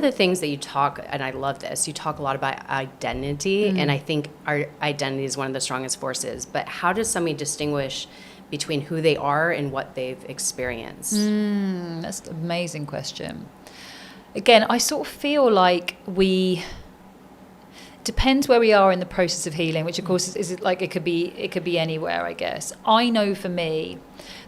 The things that you talk, and I love this, you talk a lot about identity, and I think our identity is one of the strongest forces, but how does somebody distinguish between who they are and what they've experienced? That's an amazing question. Again, I sort of feel like depends where we are in the process of healing, which of course is like it could be anywhere, I guess. I know for me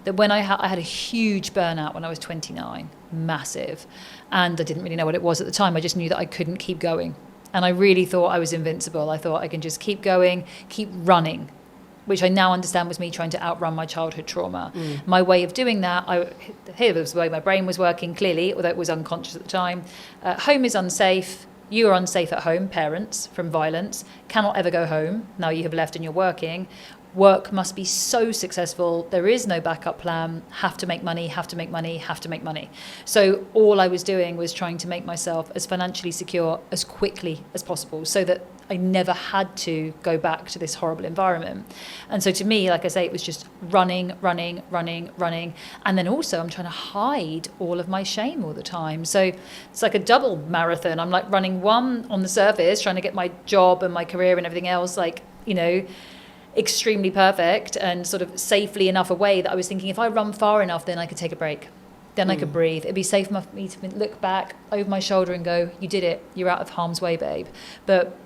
that when I had a huge burnout when I was 29, massive, and I didn't really know what it was at the time. I just knew that I couldn't keep going, and I really thought I was invincible. I thought I can just keep going, keep running, which I now understand was me trying to outrun my childhood trauma. My way of doing that, here was the way my brain was working clearly, although it was unconscious at the time. Home is unsafe. You are unsafe at home, parents, from violence. Cannot ever go home. Now you have left and you're working. Work must be so successful. There is no backup plan. Have to make money, have to make money, have to make money. So all I was doing was trying to make myself as financially secure as quickly as possible so that I never had to go back to this horrible environment. And so to me, like I say, it was just running. And then also I'm trying to hide all of my shame all the time. So it's like a double marathon. I'm like running one on the surface, trying to get my job and my career and everything else, like, you know, extremely perfect and sort of safely enough away that I was thinking if I run far enough, then I could take a break. Then I could breathe. It'd be safe enough for me to look back over my shoulder and go, you did it. You're out of harm's way, babe. But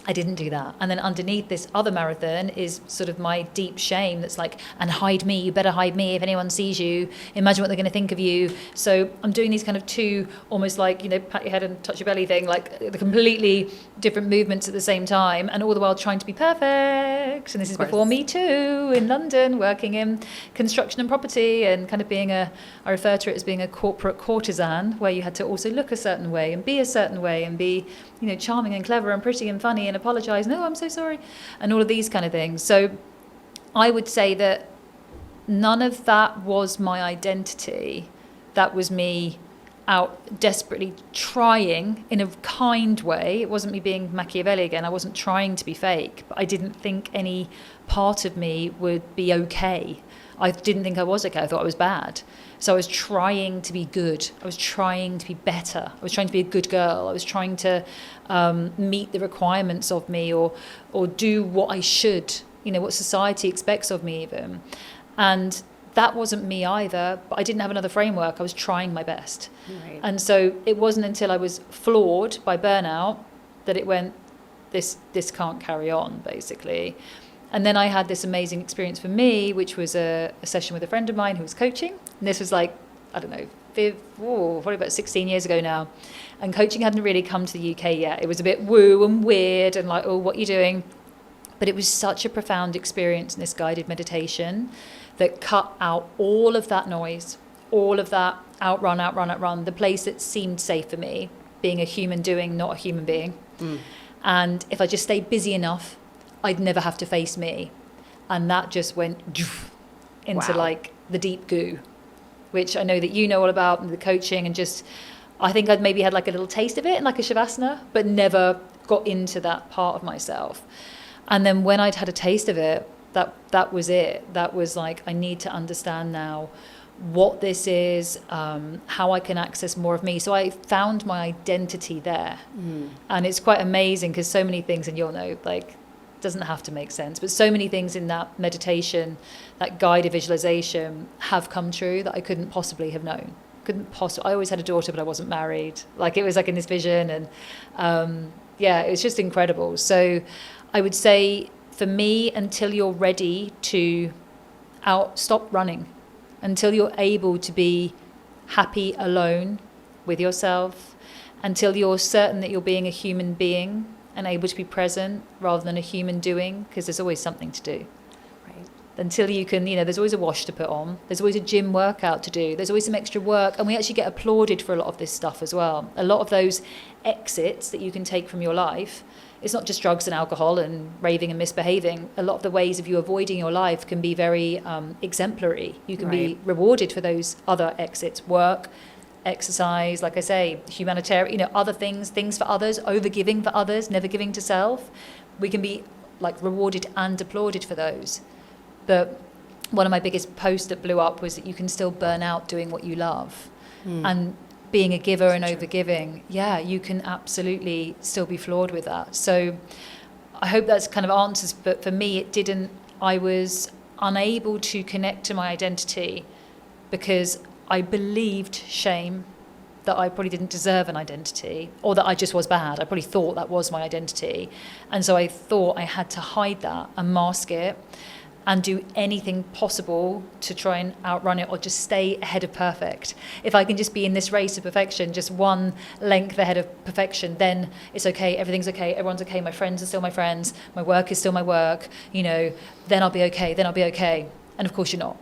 I didn't do that. And then underneath this other marathon is sort of my deep shame that's like, and hide me, you better hide me if anyone sees you. Imagine what they're going to think of you. So I'm doing these kind of two, almost like, you know, pat your head and touch your belly thing, like the completely different movements at the same time, and all the while trying to be perfect. And this is before Me Too in London, working in construction and property and kind of being I refer to it as being a corporate courtesan, where you had to also look a certain way and be a certain way and be, you know, charming and clever and pretty and funny and apologize, no, I'm so sorry, and all of these kind of things. So I would say that none of that was my identity. That was me out desperately trying in a kind way. It wasn't me being Machiavelli again. I wasn't trying to be fake, but I didn't think any part of me would be okay. I didn't think I was okay. I thought I was bad. So I was trying to be good. I was trying to be better. I was trying to be a good girl. I was trying to meet the requirements of me or do what I should, you know, what society expects of me even. And that wasn't me either, but I didn't have another framework. I was trying my best. Right. And so it wasn't until I was floored by burnout that it went, this can't carry on, basically. And then I had this amazing experience for me, which was a session with a friend of mine who was coaching. And this was like, I don't know, probably about 16 years ago now. And coaching hadn't really come to the UK yet. It was a bit woo and weird and like, oh, what are you doing? But it was such a profound experience in this guided meditation that cut out all of that noise, all of that outrun, the place that seemed safe for me, being a human doing, not a human being. And if I just stayed busy enough, I'd never have to face me. And that just went into like the deep goo, which I know that you know all about, and the coaching, and just, I think I'd maybe had like a little taste of it in like a shavasana, but never got into that part of myself. And then when I'd had a taste of it, that was it. That was like, I need to understand now what this is, how I can access more of me. So I found my identity there. And it's quite amazing because so many things, and you'll know, like, doesn't have to make sense, but so many things in that meditation, that guided visualization, have come true that I couldn't possibly have known. I always had a daughter, but I wasn't married. Like, it was like in this vision, and it was just incredible. So I would say for me, until you're ready to stop running, until you're able to be happy alone with yourself, until you're certain that you're being a human being and able to be present rather than a human doing, because there's always something to do. Right. Until you can, there's always a wash to put on. There's always a gym workout to do. There's always some extra work. And we actually get applauded for a lot of this stuff as well. A lot of those exits that you can take from your life, it's not just drugs and alcohol and raving and misbehaving. A lot of the ways of you avoiding your life can be very exemplary. You can be rewarded for those other exits, work, exercise, like I say, humanitarian, other things for others, overgiving for others, never giving to self. We can be like rewarded and applauded for those. But one of my biggest posts that blew up was that you can still burn out doing what you love. And being a giver and True. overgiving, yeah, you can absolutely still be flawed with that. So I hope that's kind of answers, but for me, it didn't. I was unable to connect to my identity because I believed shame, that I probably didn't deserve an identity, or that I just was bad. I probably thought that was my identity. And so I thought I had to hide that and mask it and do anything possible to try and outrun it or just stay ahead of perfect. If I can just be in this race of perfection, just one length ahead of perfection, then it's okay, everything's okay, everyone's okay, my friends are still my friends, my work is still my work, then I'll be okay, And of course you're not.